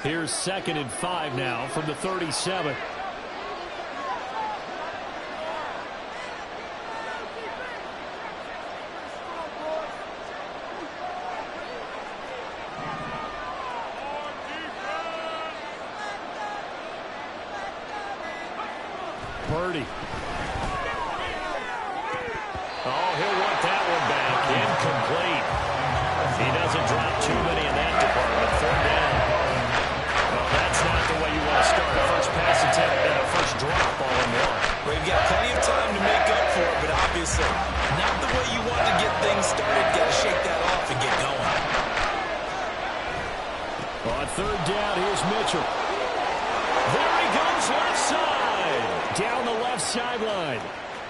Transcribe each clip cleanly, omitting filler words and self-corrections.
Here's 2nd and 5 now from the 37. Purdy. Oh, he'll want that one back. Incomplete. He doesn't drop too many in that department. 4th down. Well, that's not the way you want to start. First pass attempt and a first drop all in one. Well, you've got plenty of time to make up for it, but obviously not the way you want to get things started. Got to shake that off and get going. On 3rd down, here's Mitchell. There he goes left side. Down the left sideline.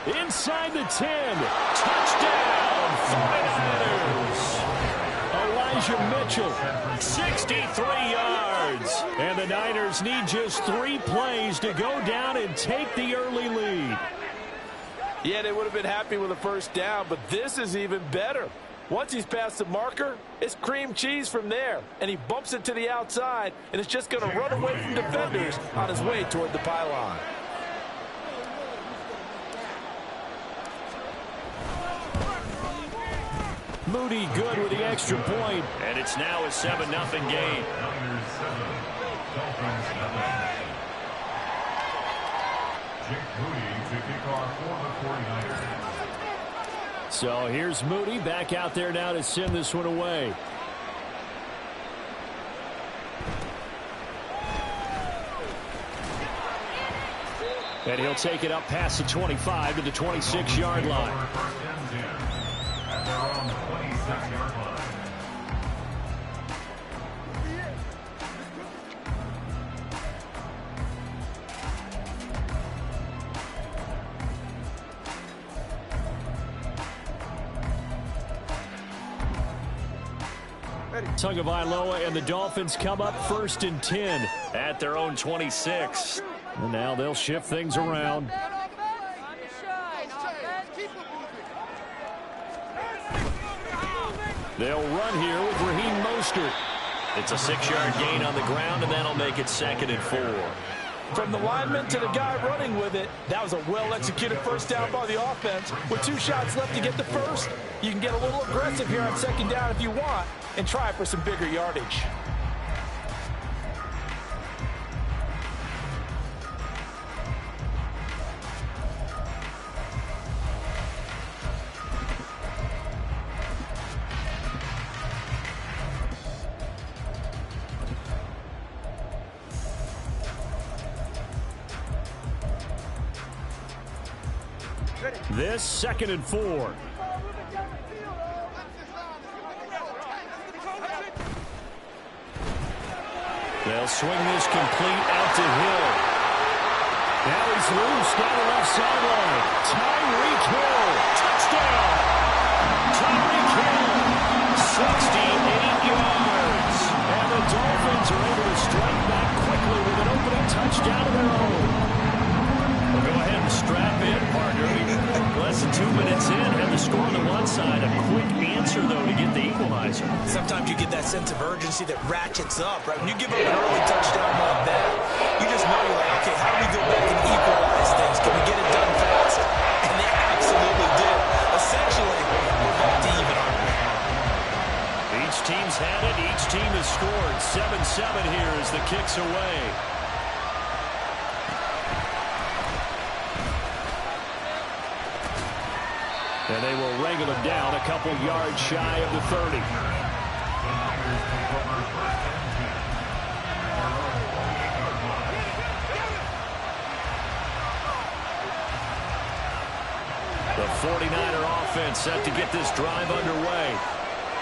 Inside the 10. Touchdown, 49ers. Elijah Mitchell, 63 yards. And the Niners need just 3 plays to go down and take the early lead. Yeah, they would have been happy with a first down, but this is even better. Once he's past the marker, it's cream cheese from there. And he bumps it to the outside, and it's just going to run away from defenders on his way toward the pylon. Moody good with the extra point. And it's now a 7-0 game. So here's Moody back out there now to send this one away. And he'll take it up past the 25 to the 26-yard line. Tagovailoa and the Dolphins come up 1st and 10 at their own 26. And now they'll shift things around. They'll run here with Raheem Mostert. It's a 6-yard gain on the ground, and that'll make it 2nd and 4. From the lineman to the guy running with it, that was a well-executed first down by the offense. With 2 shots left to get the first, you can get a little aggressive here on 2nd down if you want and try for some bigger yardage. This 2nd and 4. They'll swing this complete out to Hill. Now he's loose down the left sideline. Tyreek Hill. Touchdown. Tyreek Hill. 68 yards. And the Dolphins are able to strike back quickly with an opening touchdown of their own. Well, go ahead and strap in, partner. Less than 2 minutes in, had the score on the one side. A quick answer, though, to get the equalizer. Sometimes you get that sense of urgency that ratchets up, right? When you give up an early touchdown like that, you just know you're like, okay, how do we go back and equalize things? Can we get it done fast? And they absolutely did. Essentially, we're back to even, aren't we? Each team's had it. Each team has scored. 7-7 here as the kick's away. And they will wrangle him down a couple yards shy of the 30. The 49er offense set to get this drive underway.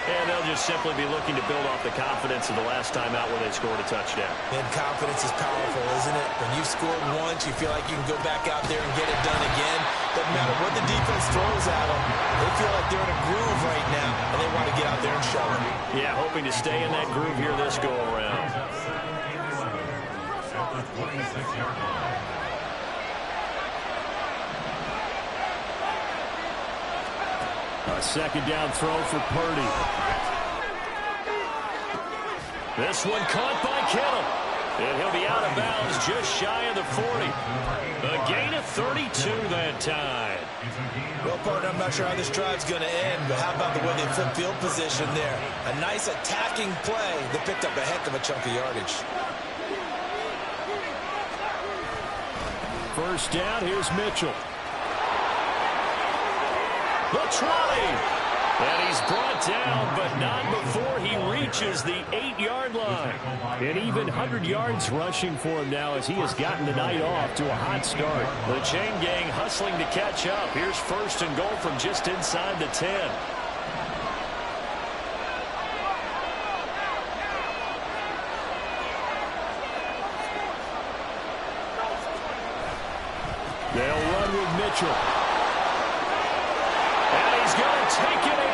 And they'll just simply be looking to build off the confidence of the last time out where they scored a touchdown. And confidence is powerful, isn't it? When you've scored once, you feel like you can go back out there and get it done again. Doesn't matter what the defense throws at them. They feel like they're in a groove right now, and they want to get out there and show it. Yeah, hoping to stay in that groove here this go-around. A 2nd down throw for Purdy. This one caught by Kittle. And he'll be out of bounds just shy of the 40. A gain of 32 that time. Well, partner, I'm not sure how this drive's going to end, but how about the way they flip field position there? A nice attacking play that picked up a heck of a chunk of yardage. First down, here's Mitchell. The 20. And he's brought down, but not before he reaches the 8-yard line. And even 100 yards rushing for him now as he has gotten the night off to a hot start. The chain gang hustling to catch up. Here's first and goal from just inside the 10. They'll run with Mitchell. And he's going to take it in.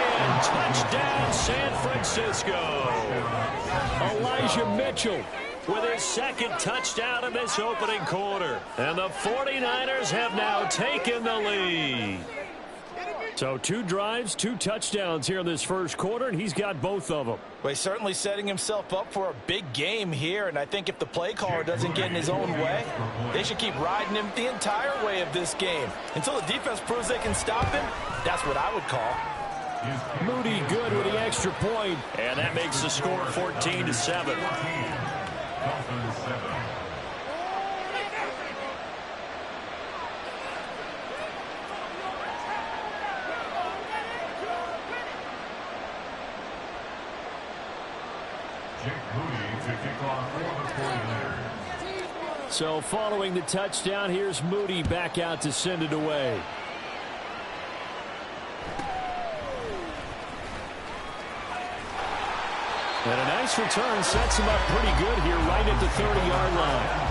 Touchdown, San Francisco. Elijah Mitchell with his second touchdown in this opening quarter. And the 49ers have now taken the lead. So 2 drives, 2 touchdowns here in this first quarter, and he's got both of them. Well, he's certainly setting himself up for a big game here, and I think if the play caller doesn't get in his own way, they should keep riding him the entire way of this game. Until the defense proves they can stop him, that's what I would call. Moody good with the extra point, and that makes the score 14-7. So following the touchdown, here's Moody back out to send it away. And a nice return sets him up pretty good here right at the 30-yard line.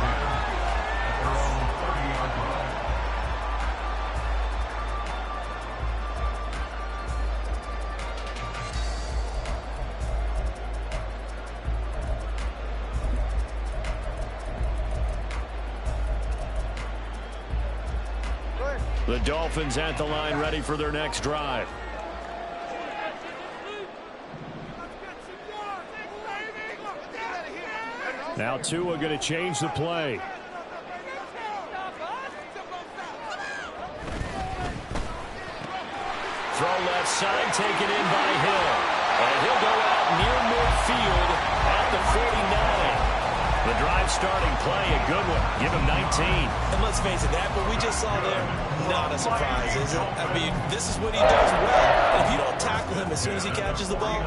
The Dolphins at the line ready for their next drive. Now Tua going to change the play. Throw left side, taken in by Hill. And he'll go out near midfield at the 49. The drive starting play, a good one. Give him 19. And let's face it, that what we just saw there, not a surprise, is it? I mean, this is what he does well. And if you don't tackle him as soon as he catches the ball,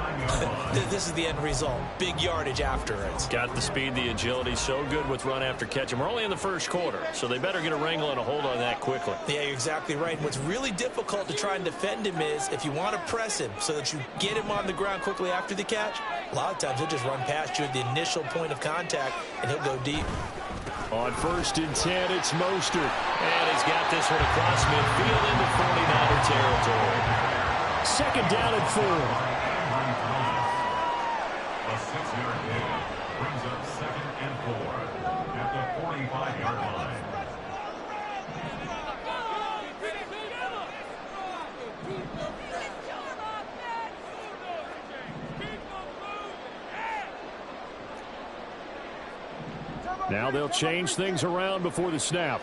this is the end result. Big yardage afterwards. Got the speed, the agility, so good with run after catch. And we're only in the first quarter, so they better get a wrangle and a hold on that quickly. Yeah, you're exactly right. And what's really difficult to try and defend him is if you want to press him so that you get him on the ground quickly after the catch, a lot of times he'll just run past you at the initial point of contact, and he'll go deep. On first and 10, it's Mostert. And he's got this one across midfield into 49er territory. Second down and 4. A 6-yard gain brings up second and 4 at the 45-yard line. Now they'll change things around before the snap.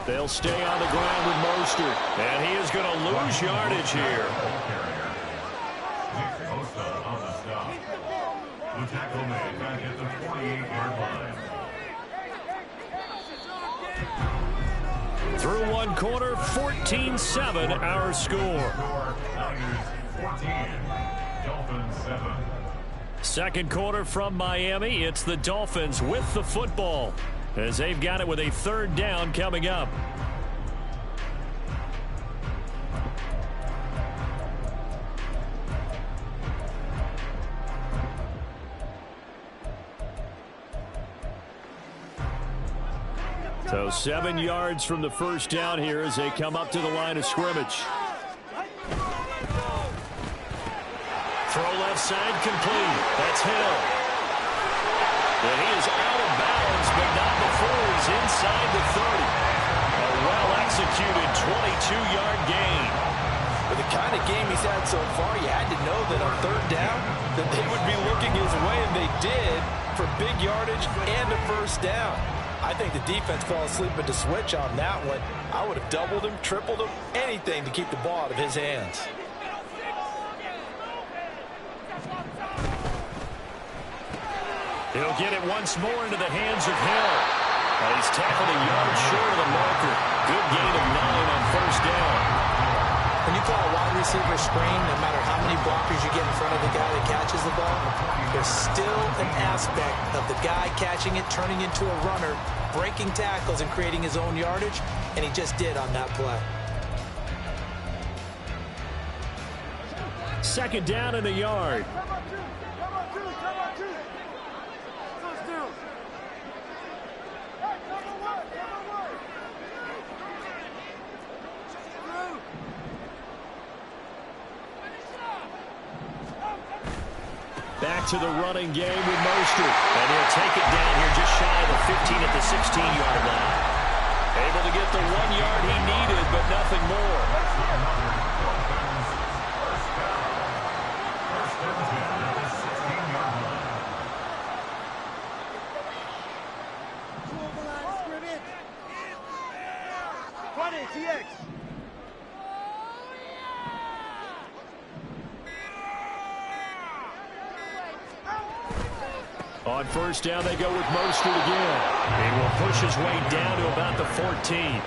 They'll stay on the ground with Mostert. And he is going to lose yardage here. Nick Bosa on the stop. The tackle made back at the 48-yard line. Through one quarter, 14-7 our score. Niners 14, Dolphins 7. Second quarter from Miami. It's the Dolphins with the football as they've got it with a third down coming up. So 7 yards from the first down here as they come up to the line of scrimmage. Throw left side complete. That's Hill. And he is out of bounds, but not before he's inside the 30. A well-executed 22-yard gain. With the kind of game he's had so far, you had to know that on third down that they would be looking his way, and they did, for big yardage and a first down. I think the defense fell asleep at the switch on that one. I would have doubled him, tripled him, anything to keep the ball out of his hands. He'll get it once more into the hands of Hill. And he's tackled a yard short of the marker. Good gain of 9 on first down. When you call a wide receiver screen, no matter how many blockers you get in front of the guy that catches the ball, there's still an aspect of the guy catching it, turning into a runner, breaking tackles and creating his own yardage, and he just did on that play. Second down and a yard. Back to the running game with Mostert. And he'll take it down here just shy of the 15 at the 16-yard line. Able to get the 1 yard he needed, but nothing more. On first down, they go with Mostert again. He will push his way down to about the 14.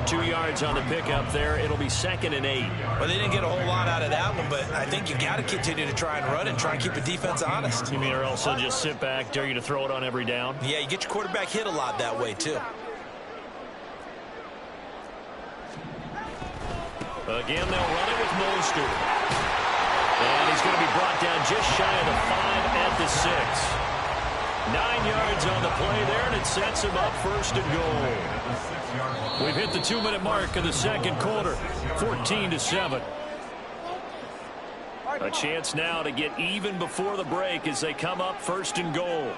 2 yards on the pickup there. It'll be 2nd and 8. Well, they didn't get a whole lot out of that one, but I think you got to continue to try and run and try and keep the defense honest. You mean or else they'll just sit back, dare you to throw it on every down? Yeah, you get your quarterback hit a lot that way, too. Again, they'll run it with Mostert. And he's going to be brought down just shy of the 5 at the 6. 9 yards on the play there, and it sets him up 1st and goal. We've hit the 2-minute mark of the second quarter, 14-7. A chance now to get even before the break as they come up 1st and goal.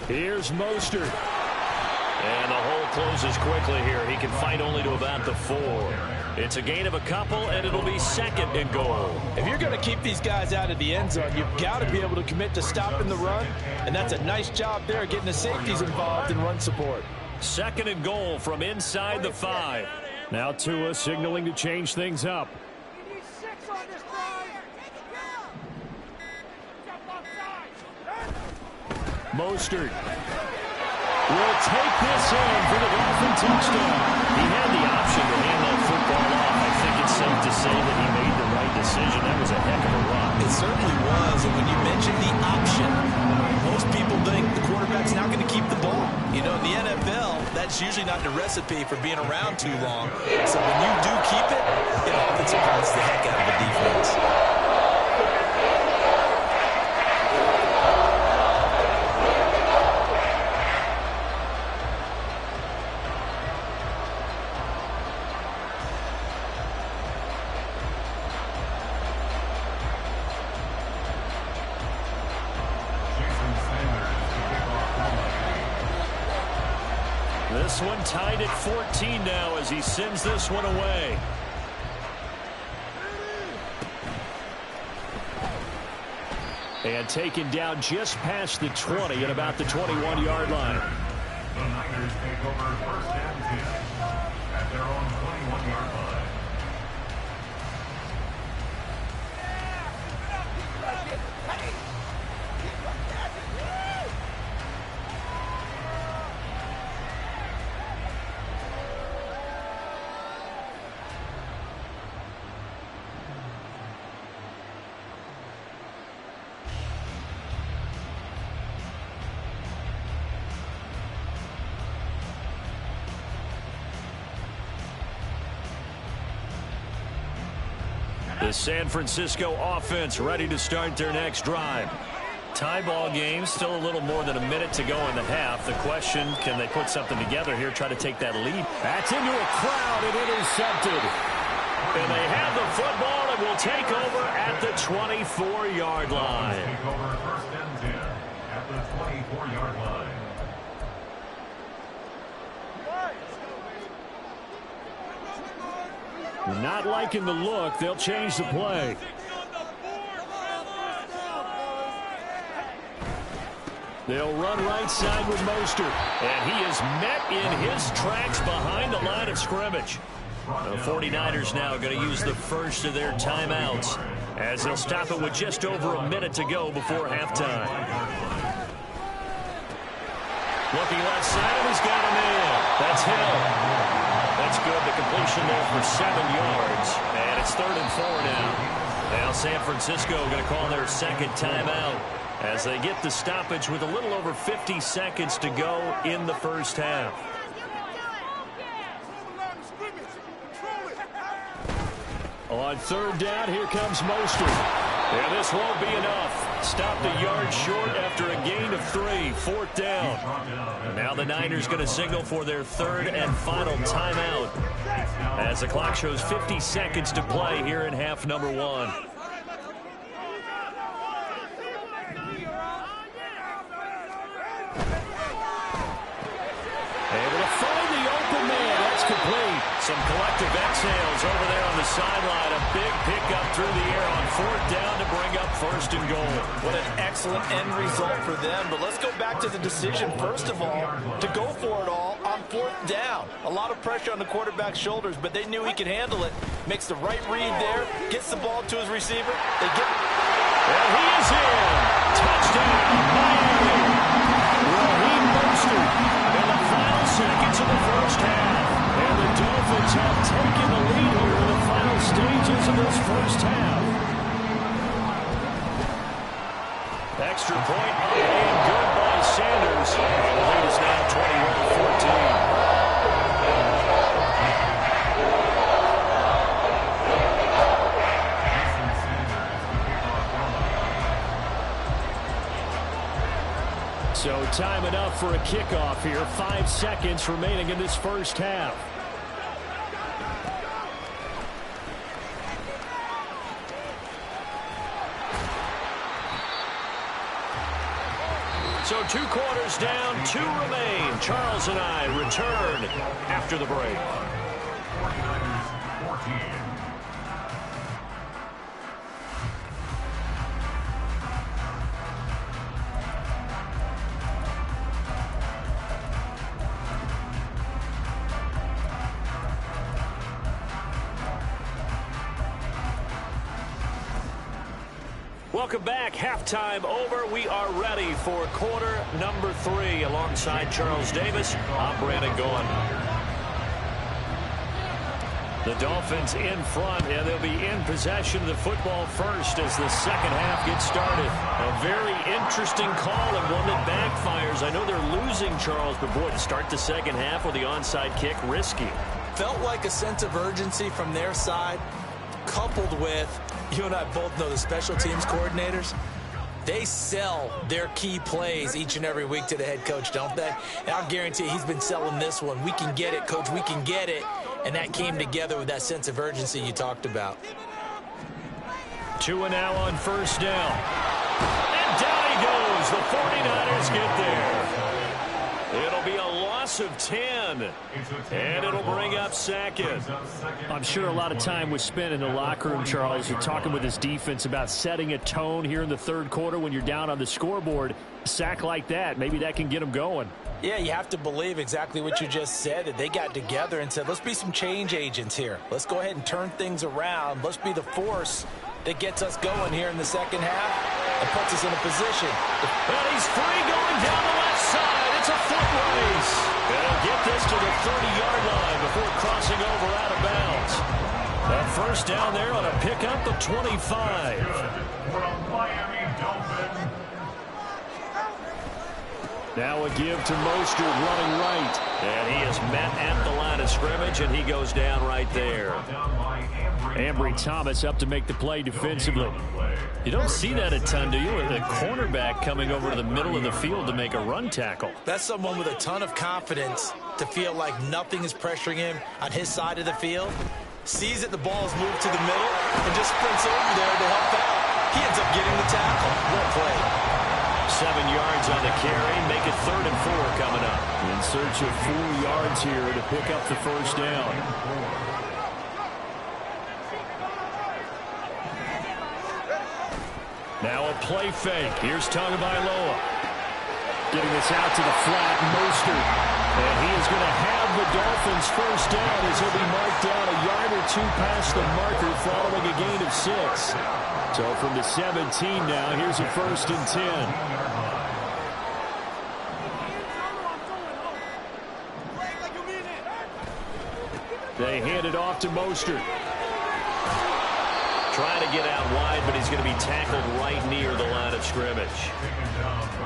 Here's Mostert. And the hole closes quickly here. He can fight only to about the 4. It's a gain of a couple, and it'll be 2nd and goal. If you're going to keep these guys out of the end zone, you've got to be able to commit to stopping the run, and that's a nice job there, getting the safeties involved in run support. 2nd and goal from inside the 5. Now Tua signaling to change things up. Mostert will take this in for the Dolphin touchdown. He had the option to hand that football off. I think it's safe to say that he made the right decision. That was a heck of a run. It certainly was, and when you mention the option, most people think the quarterback's not going to keep the ball. You know, in the NFL, that's usually not the recipe for being around too long. So when you do keep it, it often surprises the heck out of the defense. This one tied at 14 now as he sends this one away. And taken down just past the 20 at about the 21-yard line. The Niners take over 1st and 10 at their own 21-yard line. The San Francisco offense ready to start their next drive. Tie ball game, still a little more than a minute to go in the half. The question, can they put something together here, try to take that lead? That's into a crowd and intercepted. And they have the football and will take over at the 24-yard line. Take over first and 10 at the 24-yard line. Not liking the look. They'll change the play. They'll run right side with Mostert. And he is met in his tracks behind the line of scrimmage. The 49ers now going to use the first of their timeouts as they'll stop it with just over a minute to go before halftime. Looking left side, and he's got him in. That's Hill. That's good. The completion there for 7 yards. And it's 3rd and 4 now. Now San Francisco going to call their second timeout as they get the stoppage with a little over 50 seconds to go in the first half. On 3rd down, here comes Mostert. And this won't be enough. Stopped a yard short after a gain of 3. 4th down. And now the Niners going to signal for their 3rd and final timeout as the clock shows 50 seconds to play here in half number 1. Able to find the open man. That's complete. Some collective exhales over there on the sideline. A big pickup through the air on 4th down to bring up 1st and goal. What an excellent end result for them. But let's go back to the decision, first of all, to go for it all on 4th down. A lot of pressure on the quarterback's shoulders, but they knew he could handle it. Makes the right read there, gets the ball to his receiver. They get. And he is in. Touchdown, Miami. Raheem Mostert in the final seconds of the first half. And the Dolphins have taken the lead here in the final stages of this first half. Extra point and good by Sanders. And the lead is now 21-14. So time enough for a kickoff here. 5 seconds remaining in this first half. So 2 quarters down, 2 remain. Charles and I return after the break. 49ers 14. Welcome back. Halftime over. We are ready for quarter number 3. Alongside Charles Davis, I'm Brandon Gaughan. The Dolphins in front, and they'll be in possession of the football first as the second half gets started. A very interesting call and one that backfires. I know they're losing, Charles, but boy, to start the second half with the onside kick, risky. Felt like a sense of urgency from their side, coupled with, you and I both know the special teams coordinators, they sell their key plays each and every week to the head coach, don't they? And I'll guarantee he's been selling this one. We can get it, coach, we can get it. And that came together with that sense of urgency you talked about. 2 and now on first down. And down he goes. The 49ers get there. It'll be a loss of 10. And it'll bring up second. I'm sure a lot of time was spent in the locker room, Charles. You're talking with his defense about setting a tone here in the third quarter when you're down on the scoreboard. A sack like that, maybe that can get them going. Yeah, you have to believe exactly what you just said, that they got together and said, let's be some change agents here. Let's go ahead and turn things around. Let's be the force that gets us going here in the second half and puts us in a position. And he's free going down the left side. It's a foot race. And he'll get this to the 30-yard line before crossing over out of bounds. A first down there on a pickup of 25. For a Miami Dolphin. Now a give to Mostert running right. And he is met at the line of scrimmage, and he goes down right there. Ambry Thomas up to make the play defensively. You don't see that a ton, do you? A cornerback coming over to the middle of the field to make a run tackle. That's someone with a ton of confidence to feel like nothing is pressuring him on his side of the field. Sees that the ball is moved to the middle and just sprints over there to help out. He ends up getting the tackle. Well played. 7 yards on the carry. Make it 3rd and 4 coming up. In search of 4 yards here to pick up the first down. Now a play fake. Here's Tagovailoa. Getting this out to the flat. Mostert. And he is going to have the Dolphins first down as he'll be marked down a yard or 2 past the marker following a gain of 6. So from the 17 now, here's a 1st and 10. They hand it off to Mostert. Trying to get out wide, but he's going to be tackled right near the line of scrimmage.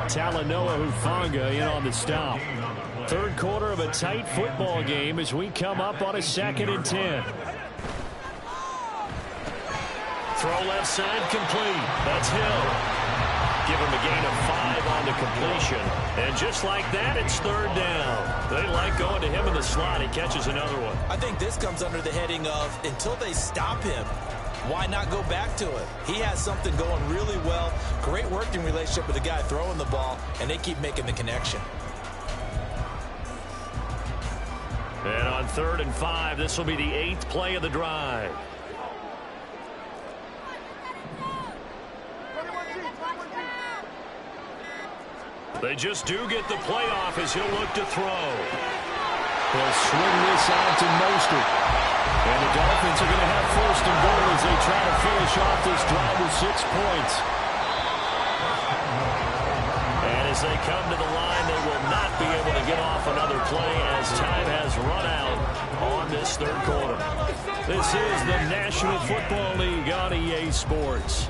Talanoa Hufanga in on the stop. 3rd quarter of a tight football game as we come up on a 2nd and 10. Throw left side complete. That's Hill. Give him a gain of 5 on the completion. And just like that, it's 3rd down. They like going to him in the slot. He catches another one. I think this comes under the heading of until they stop him, why not go back to it? He has something going really well. Great working relationship with the guy throwing the ball, and they keep making the connection. And on 3rd and 5, this will be the 8th play of the drive. They just do get the play off as he'll look to throw. They'll swing this out to Mostert. And the Dolphins are going to have 1st and goal as they try to finish off this drive with 6 points. And as they come to the line, they will not be able to get off another play as time has run out on this 3rd quarter. This is the National Football League on EA Sports.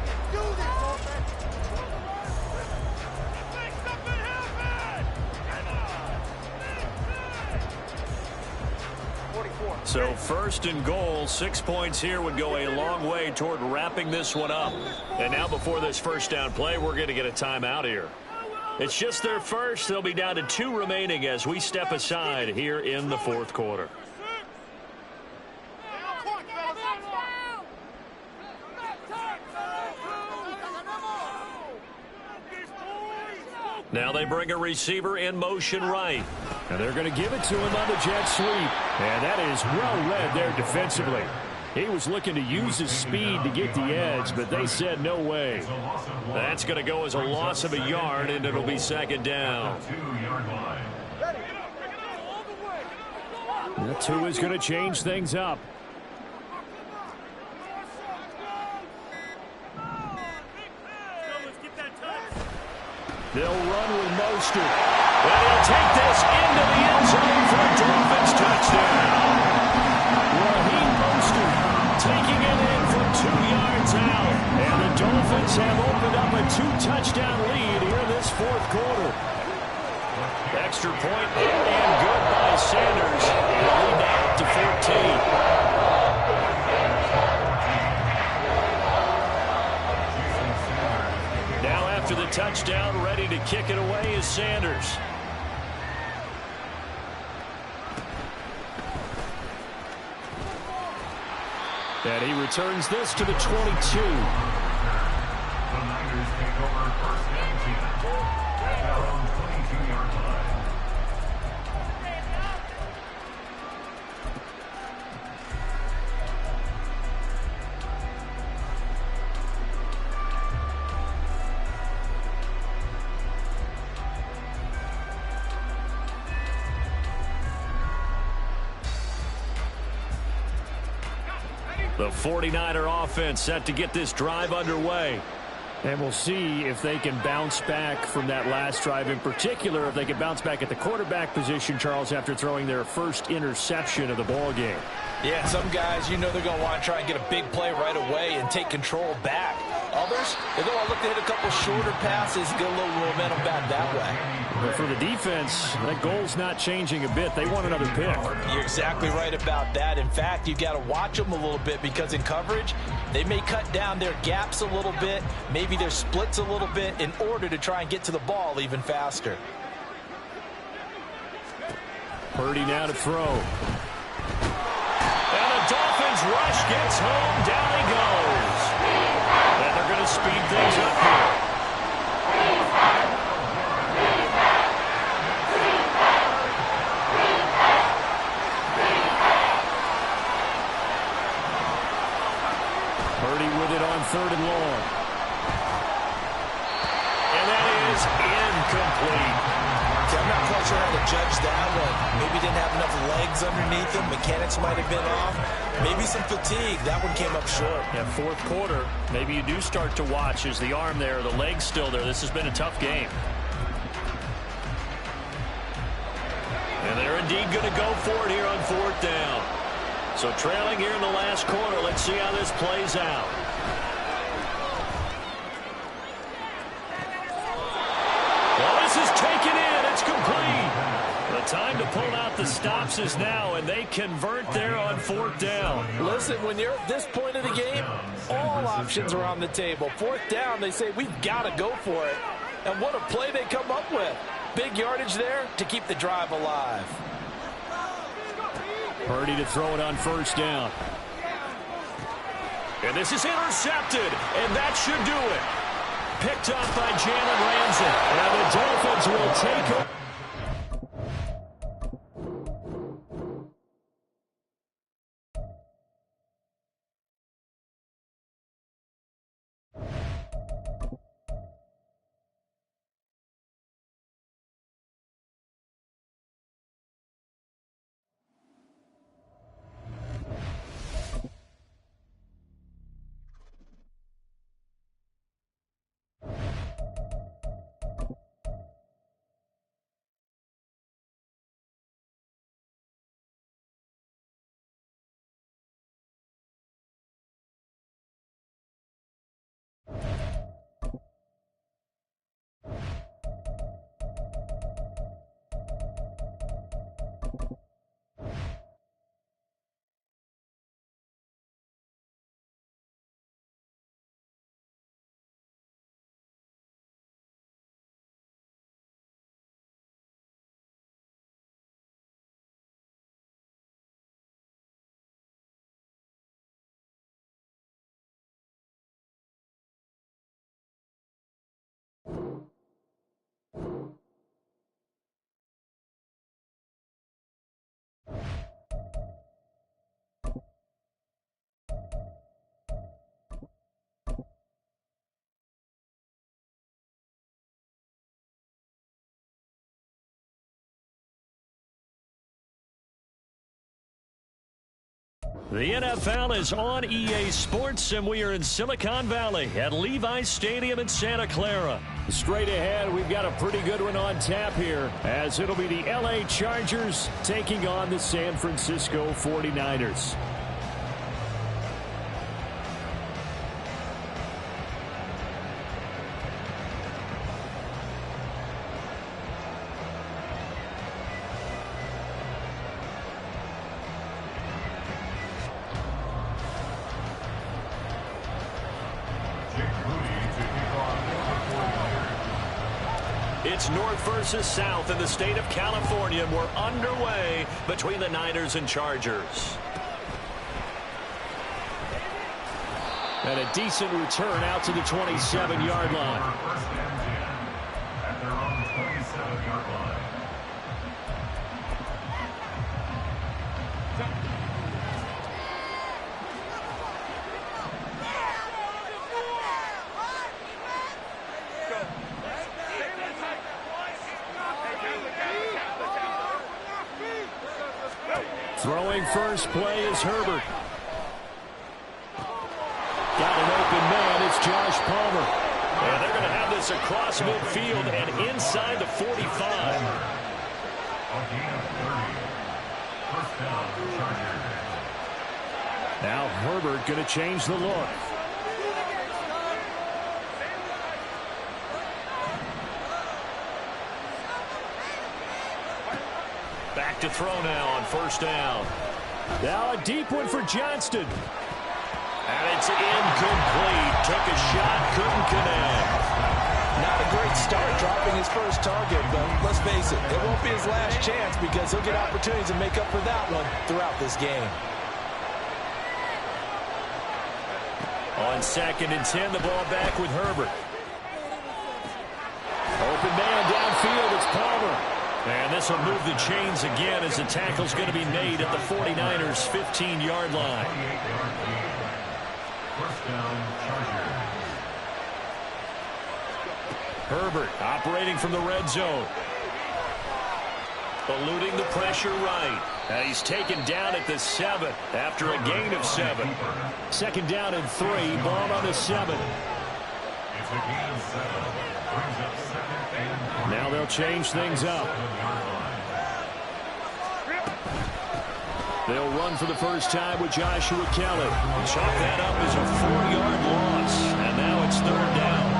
So 1st and goal, 6 points here would go a long way toward wrapping this one up. And now before this first down play, we're going to get a timeout here. It's just their first. They'll be down to 2 remaining as we step aside here in the 4th quarter. Now they bring a receiver in motion right. And they're going to give it to him on the jet sweep. And that is well read there defensively. He was looking to use his speed to get the edge, but they said no way. That's going to go as a loss of a yard, and it'll be 2nd down. The 2 is going to change things up. They'll run with Mostert. And he'll take this into the end zone for a Dolphins touchdown. Raheem Mostert taking it in from 2 yards out. And the Dolphins have opened up a 2-touchdown lead here in this 4th quarter. Extra point and good by Sanders. And lead now up to 14. After the touchdown, ready to kick it away is Sanders. And he returns this to the 22. The Niners take over 1st and 10 at their own 22-yard line. The 49er offense set to get this drive underway. And we'll see if they can bounce back from that last drive. In particular, if they can bounce back at the quarterback position, Charles, after throwing their first interception of the ball game. Yeah, some guys, you know they're going to want to try and get a big play right away and take control back. Others, they're going to look to hit a couple shorter passes, get a little momentum back that way. But for the defense, that goal's not changing a bit. They want another pick. You're exactly right about that. In fact, you've got to watch them a little bit because in coverage, they may cut down their gaps a little bit, maybe their splits a little bit in order to try and get to the ball even faster. Purdy now to throw. And the Dolphins rush gets home. Down he goes. And they're going to speed with it on 3rd and long. And that is incomplete. I'm not quite sure how to judge that one. Maybe didn't have enough legs underneath him. Mechanics might have been off. Maybe some fatigue. That one came up short. Yeah, 4th quarter, maybe you do start to watch. Is the arm there, the leg's still there? This has been a tough game. And they're indeed going to go for it here on 4th down. So trailing here in the last quarter. Let's see how this plays out. Well, this is taken in. It's complete. The time to pull out the stops is now, and they convert there on 4th down. Listen, when you're at this point of the game, all options are on the table. 4th down, they say, we've got to go for it. And what a play they come up with. Big yardage there to keep the drive alive. Purdy to throw it on 1st down. And this is intercepted, and that should do it. Picked up by Jalen Ramsey. And the Dolphins will take it. The NFL is on EA Sports, and we are in Silicon Valley at Levi's Stadium in Santa Clara. Straight ahead, we've got a pretty good one on tap here, as it'll be the LA Chargers taking on the San Francisco 49ers. It's North versus South in the state of California. We're underway between the Niners and Chargers. And a decent return out to the 27-yard line. First and 10 at their own 27-yard line. Throwing first play is Herbert. Got an open man. It's Josh Palmer. And they're going to have this across midfield and inside the 45. A gain of 30. First down for Chargers. Now Herbert going to change the look. Back to throw now on first down. Now a deep one for Johnston. And it's incomplete. Took a shot, couldn't connect. Not a great start dropping his first target, but let's face it, it won't be his last chance because he'll get opportunities to make up for that one throughout this game. On 2nd and 10, the ball back with Herbert. Open man downfield, it's Palmer. And this will move the chains again as the tackle's going to be made at the 49ers' 15-yard line. First down, Chargers. Herbert operating from the red zone. Eluding the pressure right. And he's taken down at the 7 after a gain of 7. Second down and 3. Ball on the 7. It's a gain of 7. Brings up second and 3. Now they'll change things up. They'll run for the first time with Joshua Kelly. Chalk that up as a 4-yard loss. And now it's third down.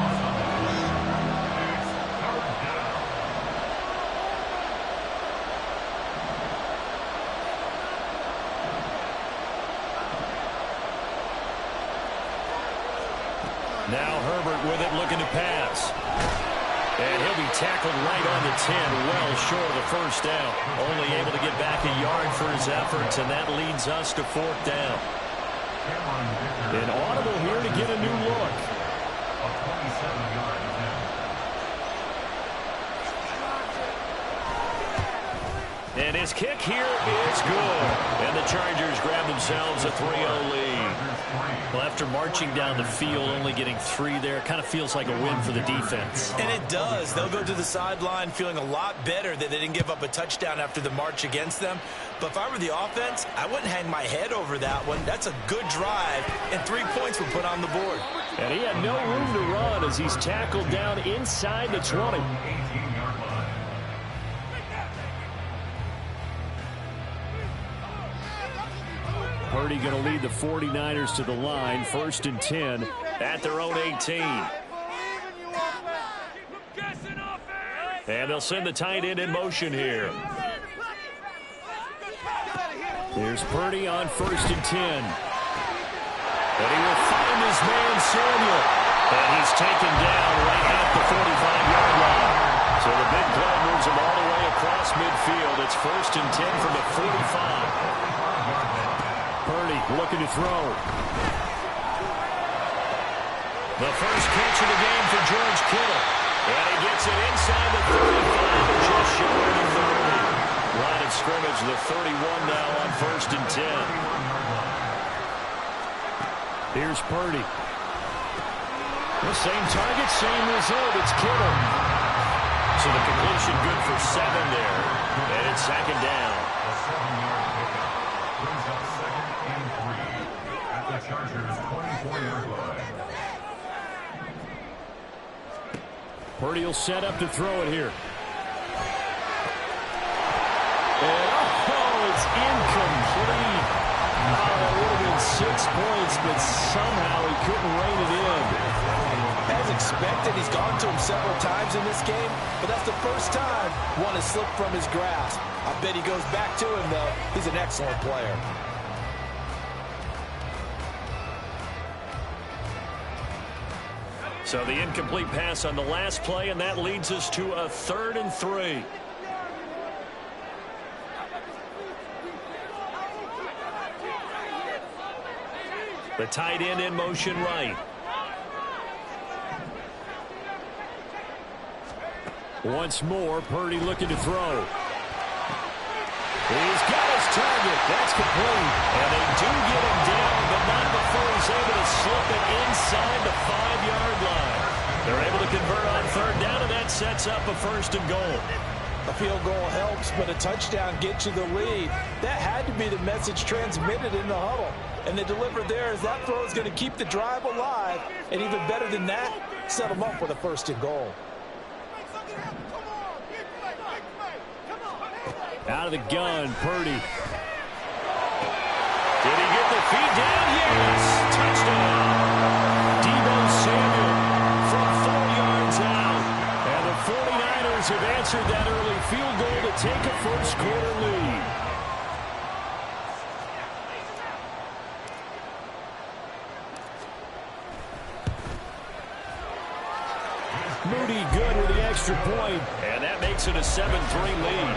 Now Herbert with it, looking to pass. And he'll be tackled right on the 10, well short of the first down. Only able to get back a yard for his efforts, and that leads us to fourth down. An audible here to get a new look. A 27-yard attempt. And his kick here is good. And the Chargers grab themselves a 3-0 lead. Well, after marching down the field, only getting 3 there, kind of feels like a win for the defense. And it does. They'll go to the sideline feeling a lot better that they didn't give up a touchdown after the march against them. But if I were the offense, I wouldn't hang my head over that one. That's a good drive, and 3 points were put on the board. And he had no room to run as he's tackled down inside the 20. 18-yard line. Purdy going to lead the 49ers to the line, 1st and 10 at their own 18. And they'll send the tight end in motion here. Here's Purdy on 1st and 10. And he will find his man Samuel. And he's taken down right at the 45-yard line. So the big play moves him all the way across midfield. It's 1st and 10 from the 45. Purdy looking to throw. The first catch of the game for George Kittle. And he gets it inside the 35, just short of the 30. Line of scrimmage, the 31 now on 1st and 10. Here's Purdy. The same target, same result. It's Kittle. So the completion good for 7 there. And it's 2nd down. A 7-yard pickup. Brings up second and 3 at the Chargers' 24-yard line. Purdy will set up to throw it here. And, it's incomplete. That would have been 6 points, but somehow he couldn't rein it in. As expected, he's gone to him several times in this game, but that's the first time one has slipped from his grasp. I bet he goes back to him, though. He's an excellent player. So the incomplete pass on the last play, and that leads us to a 3rd and 3. The tight end in motion right. Once more, Purdy looking to throw. He's got his target. That's complete. And they do get him down, but not before he's able to slip it inside the 5-yard line. They're able to convert on 3rd down, and that sets up a 1st and goal. A field goal helps, but a touchdown gets you the lead. That had to be the message transmitted in the huddle. And they delivered there as that throw is going to keep the drive alive. And even better than that, set them up with a 1st and goal. Out of the gun, Purdy. Did he get the feed down? Yes! Touchdown! Deebo Samuel from 4 yards out. And the 49ers have answered that early field goal to take a first-quarter lead. Moody good with the extra point, and that makes it a 7-3 lead.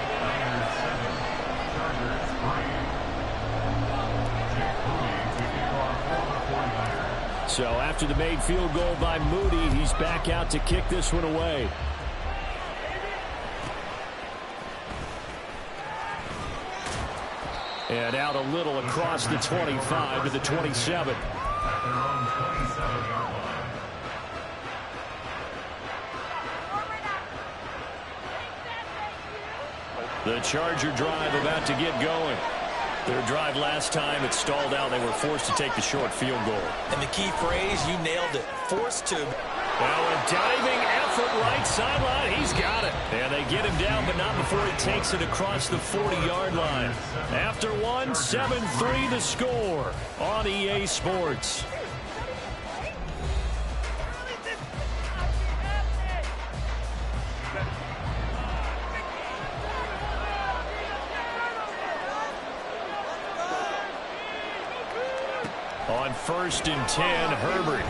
So after the made field goal by Moody, he's back out to kick this one away. And out a little across the 25 to the 27. their own 27-yard line. The Charger drive about to get going. Their drive last time, it stalled out. They were forced to take the short field goal. And the key phrase, you nailed it. Forced to. Well, a diving effort right sideline. He's got it. And they get him down, but not before he takes it across the 40-yard line. After one, 7-3 the score on EA Sports. On 1st and 10, Herbert.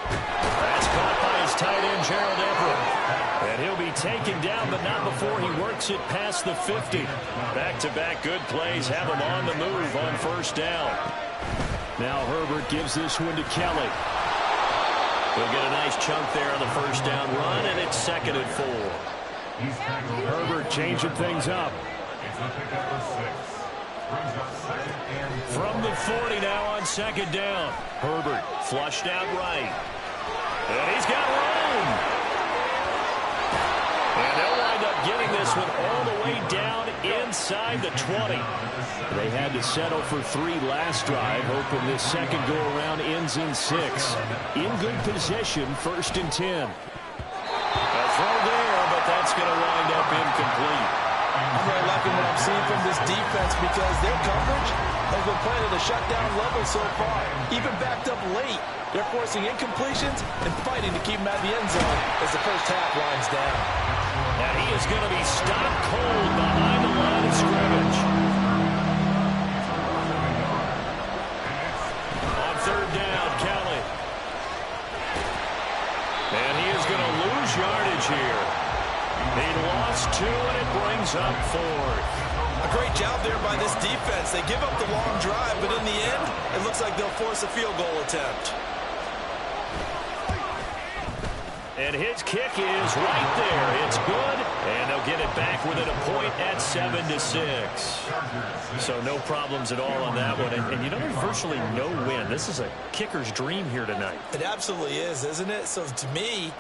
That's caught by his tight end, Gerald Everett. And he'll be taken down, but not before he works it past the 50. Back-to-back good plays have him on the move on 1st down. Now Herbert gives this one to Kelly. He'll get a nice chunk there on the 1st down run, and it's 2nd and 4. Herbert changing things up. It's a pickup for 6. Brings up 2nd and 4. From the 40 now on 2nd down. Herbert flushed out right. And he's got room. And they'll wind up getting this one all the way down inside the 20. They had to settle for 3 last drive, hoping this second go-around ends in 6. In good position, 1st and 10. A throw there, but that's going to wind up incomplete. I'm really liking what I'm seeing from this defense because their coverage has been playing at a shutdown level so far. Even backed up late, they're forcing incompletions and fighting to keep them out of the end zone as the first half winds down. And he is going to be stopped cold behind the line of scrimmage. On 3rd down, Kelly. And he is going to lose yardage here. He lost 2, and it brings up 4th. A great job there by this defense. They give up the long drive, but in the end, it looks like they'll force a field goal attempt. And his kick is right there. It's good, and they'll get it back within a point at 7-6. So no problems at all on that one. And you know, there's virtually no win. This is a kicker's dream here tonight. It absolutely is, isn't it? So to me,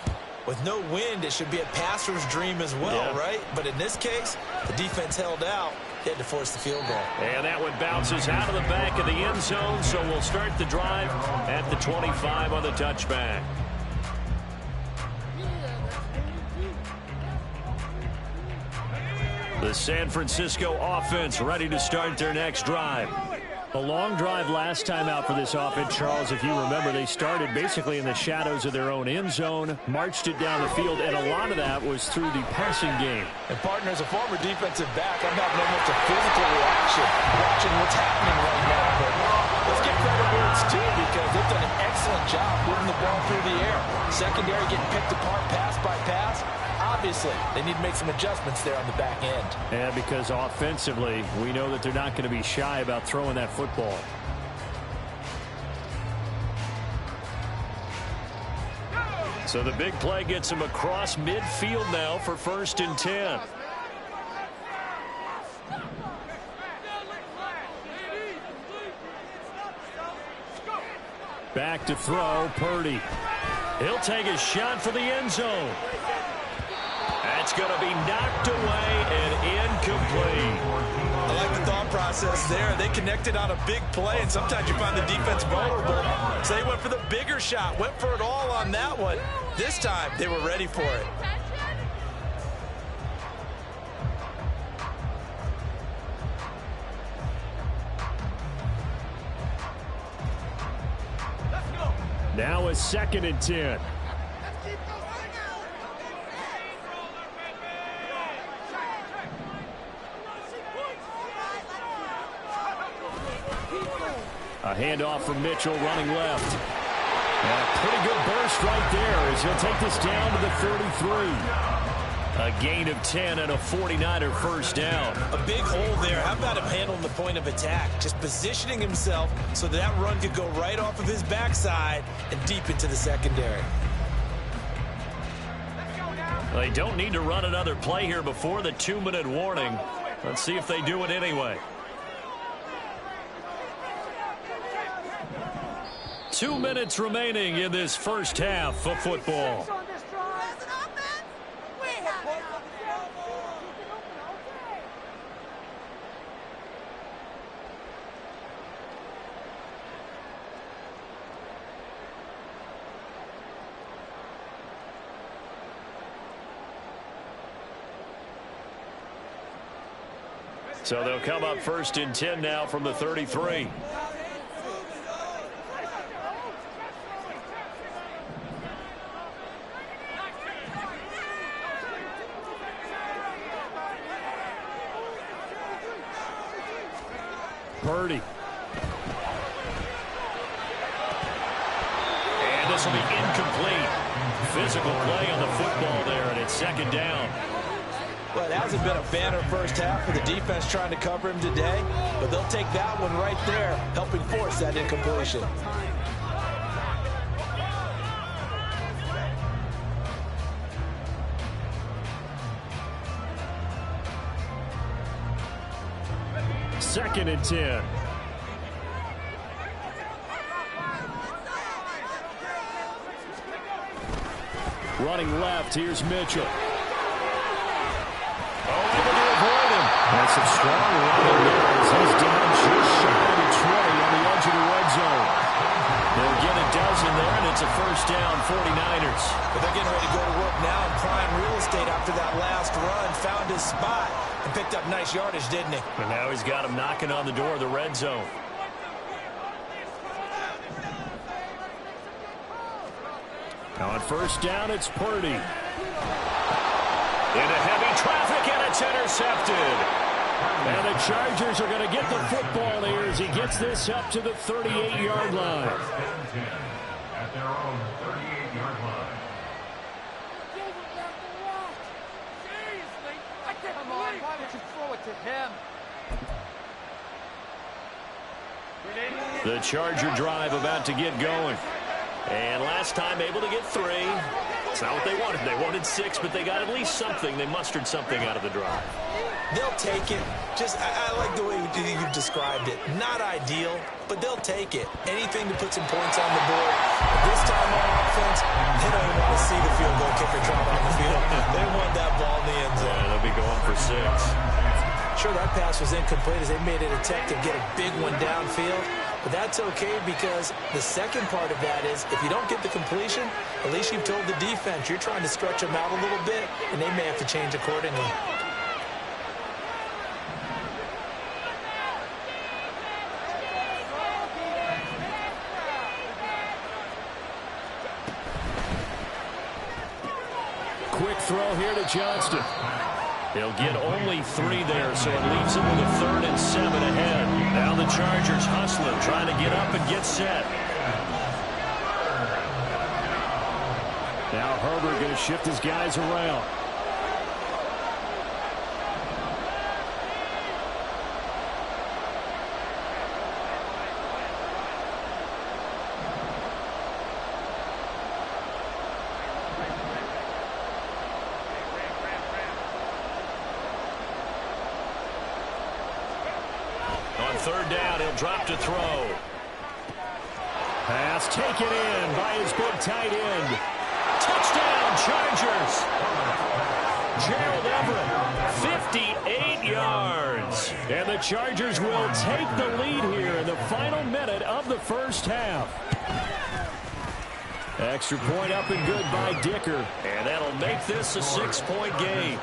with no wind, it should be a passer's dream as well, right? But in this case, the defense held out. They had to force the field goal. And that one bounces out of the back of the end zone, so we'll start the drive at the 25 on the touchback. The San Francisco offense ready to start their next drive. A long drive last time out for this offense, Charles. If you remember, they started basically in the shadows of their own end zone, marched it down the field, and a lot of that was through the passing game. And partner, as a former defensive back, I'm having almost a physical reaction watching what's happening right now. But let's give credit where it's due because they've done an excellent job moving the ball through the air. Secondary getting picked apart pass by pass. Obviously, they need to make some adjustments there on the back end. Yeah, because offensively, we know that they're not going to be shy about throwing that football. So the big play gets him across midfield now for 1st and 10. Back to throw, Purdy. He'll take a shot for the end zone. That's going to be knocked away and incomplete. I like the thought process there. They connected on a big play, and sometimes you find the defense vulnerable. So they went for the bigger shot, went for it all on that one. This time, they were ready for it. Now a 2nd and 10. A handoff from Mitchell running left. And a pretty good burst right there as he'll take this down to the 33. A gain of 10 and a 49er first down. A big hole there. How about him handling the point of attack? Just positioning himself so that run could go right off of his backside and deep into the secondary. They don't need to run another play here before the 2-minute warning. Let's see if they do it anyway. 2 minutes remaining in this first half of football. So they'll come up 1st and 10 now from the 33. Purdy. And this will be incomplete. Physical play on the football there, and it's 2nd down. Well, it hasn't been a banner first half for the defense trying to cover him today, but they'll take that one right there, helping force that incompletion. Second and 10. Running left, here's Mitchell. Able to avoid him. That's some strong running there as he's down just shy of the 20 on the edge of the red zone. They'll get a dozen there, and it's a 1st down, 49ers. But they're getting ready to go to work now in prime real estate after that last run. Found his spot and picked up nice yardage, didn't he? And now he's got him knocking on the door of the red zone. Now on 1st down, it's Purdy. Into heavy traffic, and it's intercepted. And the Chargers are going to get the football here as he gets this up to the 38-yard line. At their own 38-yard line. Come on, why would you throw it to him? The Charger drive about to get going. And last time able to get 3. It's not what they wanted. They wanted 6, but they got at least something. They mustered something out of the drive. They'll take it. I like the way you've described it. Not ideal, but they'll take it. Anything to put some points on the board. But this time on offense, they don't even want to see the field goal kicker drop on the field. They want that ball in the end zone. Yeah, they'll be going for 6. Sure, that pass was incomplete as they made an attempt to get a big one downfield. But that's okay because the second part of that is if you don't get the completion, at least you've told the defense you're trying to stretch them out a little bit, and they may have to change accordingly. Quick throw here to Johnston. He'll get only 3 there, so it leaves him with a 3rd and 7 ahead. Now the Chargers hustling, trying to get up and get set. Now Herbert going to shift his guys around. On 3rd down, he'll drop to throw. Pass taken in by his big tight end. Touchdown, Chargers. Gerald Everett, 58 yards. And the Chargers will take the lead here in the final minute of the first half. Extra point up and good by Dicker. And that'll make this a 6-point game.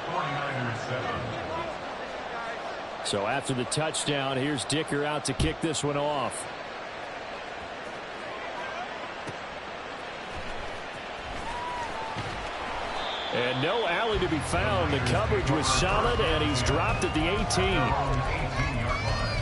49ers 7. So after the touchdown, here's Dicker out to kick this one off. And no alley to be found. The coverage was solid, and he's dropped at the 18. 18-yard line.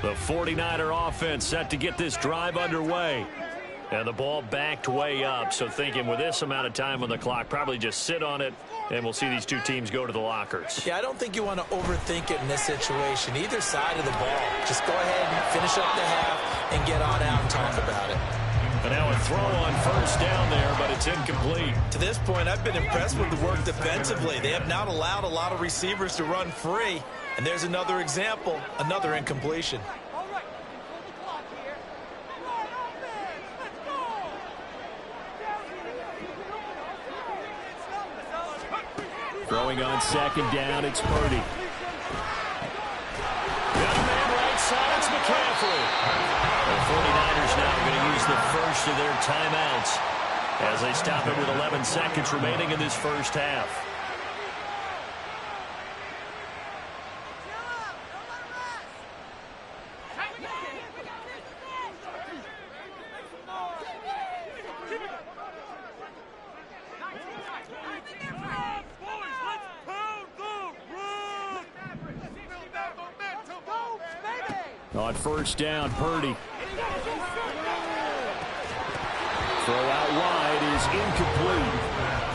The 49er offense set to get this drive underway. And the ball backed way up, so thinking with this amount of time on the clock, probably just sit on it, and we'll see these two teams go to the lockers. Yeah, I don't think you want to overthink it in this situation. Either side of the ball, just go ahead and finish up the half and get on out and talk about it. And now a throw on first down there, but it's incomplete. To this point, I've been impressed with the work defensively. They have not allowed a lot of receivers to run free. And there's another example, another incompletion. Throwing on second down, it's Purdy. Got a man right side, it's McCaffrey. The 49ers now going to use the first of their timeouts as they stop it with 11 seconds remaining in this first half. On first down, Purdy. Throw out wide is incomplete.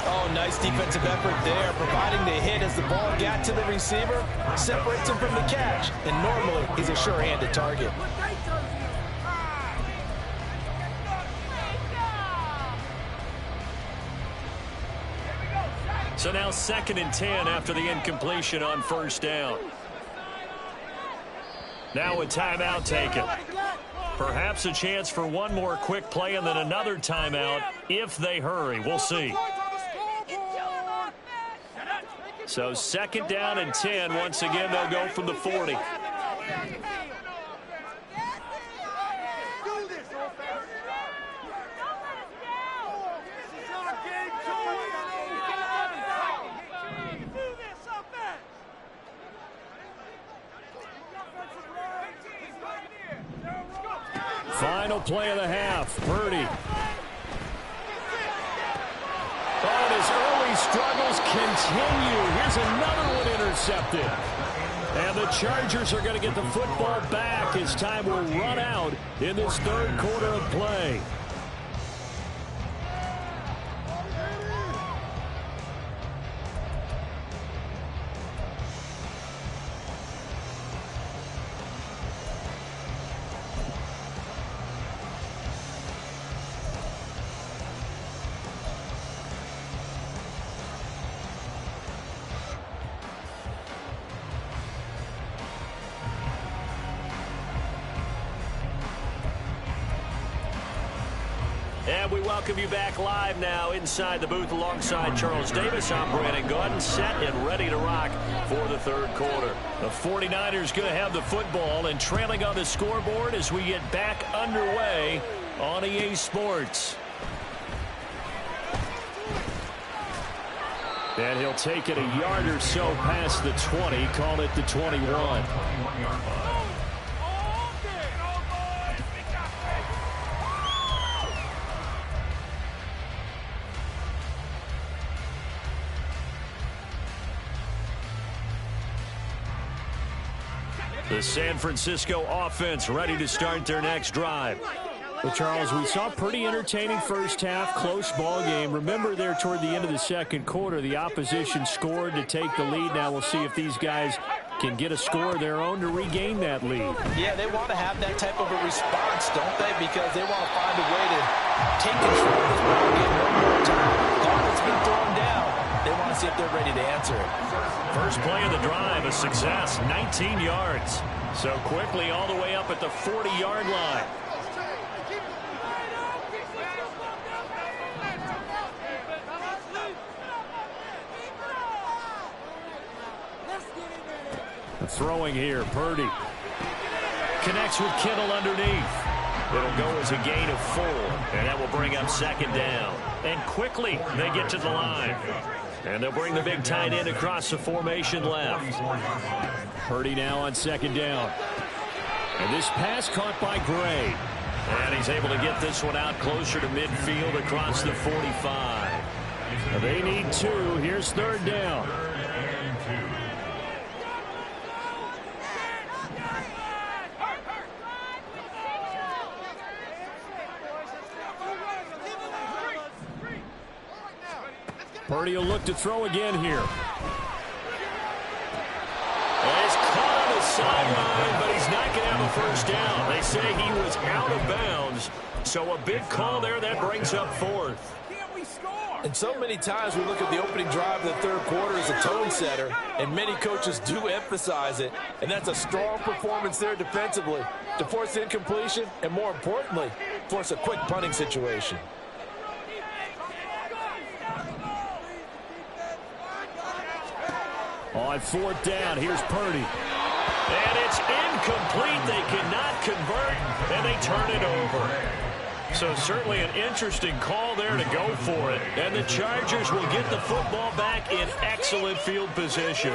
Oh, nice defensive effort there, providing the hit as the ball got to the receiver, separates him from the catch, and normally he's a sure-handed target. So now 2nd and 10 after the incompletion on first down. Now a timeout taken. Perhaps a chance for one more quick play and then another timeout if they hurry. We'll see. So 2nd down and 10. Once again, they'll go from the 40. Final play of the half. Purdy. And his early struggles continue. Here's another one intercepted. And the Chargers are going to get the football back as time will run out in this third quarter of play. And we welcome you back live now inside the booth alongside Charles Davis. I'm Brandon Gaudin, set and ready to rock for the third quarter. The 49ers going to have the football and trailing on the scoreboard as we get back underway on EA Sports. And he'll take it a yard or so past the 20, call it the 21. The San Francisco offense ready to start their next drive. Well, Charles, we saw pretty entertaining first half, close ball game. Remember there toward the end of the second quarter, the opposition scored to take the lead. Now we'll see if these guys can get a score of their own to regain that lead. Yeah, they want to have that type of a response, don't they? Because they want to find a way to take control of this ball game one more time. Gauntlet's been thrown down. They want to see if they're ready to answer it. First play of the drive, a success, 19 yards. So quickly all the way up at the 40-yard line. Throwing here, Purdy. Connects with Kittle underneath. It'll go as a gain of 4, and that will bring up 2nd down. And quickly they get to the line. And they'll bring the big tight end across the formation left. Purdy now on 2nd down. And this pass caught by Gray. And he's able to get this one out closer to midfield across the 45. They need 2. Here's 3rd down. Purdy will look to throw again here. He's caught on the sideline, but he's not going to have a first down. They say he was out of bounds, so a big call there that brings up fourth. And so many times we look at the opening drive of the third quarter as a tone setter, and many coaches do emphasize it, and that's a strong performance there defensively to force incompletion and, more importantly, force a quick punting situation. On fourth down, here's Purdy. And it's incomplete. They cannot convert, and they turn it over. So certainly an interesting call there to go for it. And the Chargers will get the football back in excellent field position.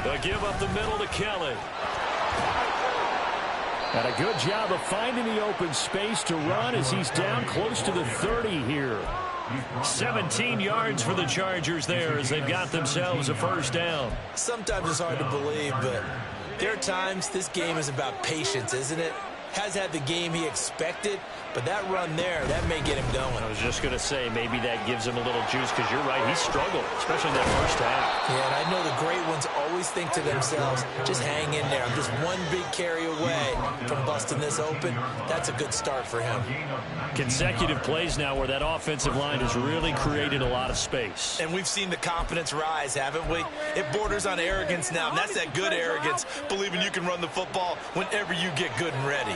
They give up the middle to Kelly. And a good job of finding the open space to run as he's down close to the 30 here. 17 yards for the Chargers there as they've got themselves a first down. Sometimes it's hard to believe, but there are times this game is about patience, isn't it? Has had the game he expected, but that run there, that may get him going. I was just going to say, maybe that gives him a little juice, because you're right, he struggled, especially in that first half. Yeah, and I know the great ones always think to themselves, just hang in there. I'm just one big carry away from busting this open. That's a good start for him. Consecutive plays now where that offensive line has really created a lot of space. And we've seen the confidence rise, haven't we? It borders on arrogance now, and that's that good arrogance, believing you can run the football whenever you get good and ready.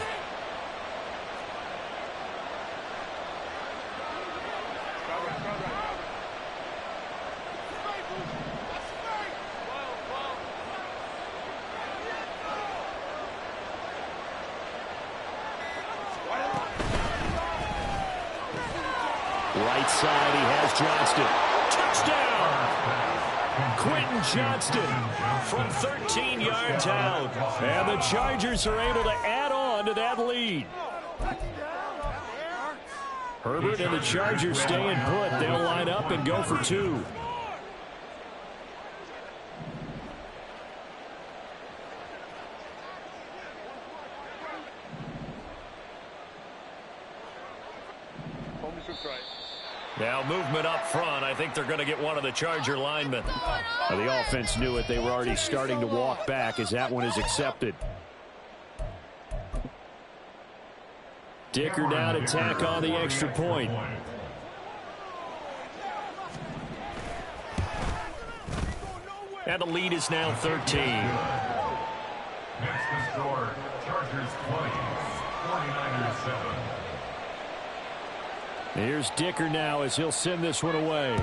Right side, he has Johnston. Touchdown! Quentin Johnston from 13 yards out. And the Chargers are able to add on to that lead. Herbert and the Chargers staying put. They'll line up and go for two. Now movement up front. I think they're going to get one of the Charger linemen. The offense knew it. They were already starting to walk back as that one is accepted. Dicker down to tack on the extra point. And the lead is now 13. Next to score, Chargers 20, 49ers 7. Here's Dicker now as he'll send this one away.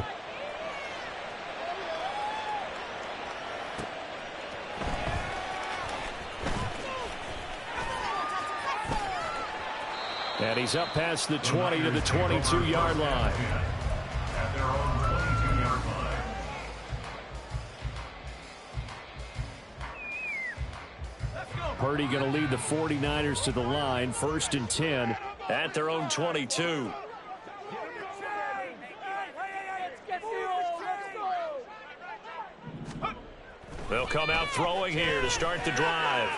And he's up past the 20 to the 22-yard line. At their own 22-yard line. Purdy going to lead the 49ers to the line. 1st and 10 at their own 22. They'll come out throwing here to start the drive.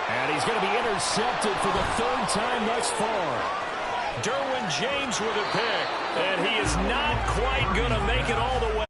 And he's going to be intercepted for the 3rd time thus far. Derwin James with a pick. And he is not quite going to make it all the way.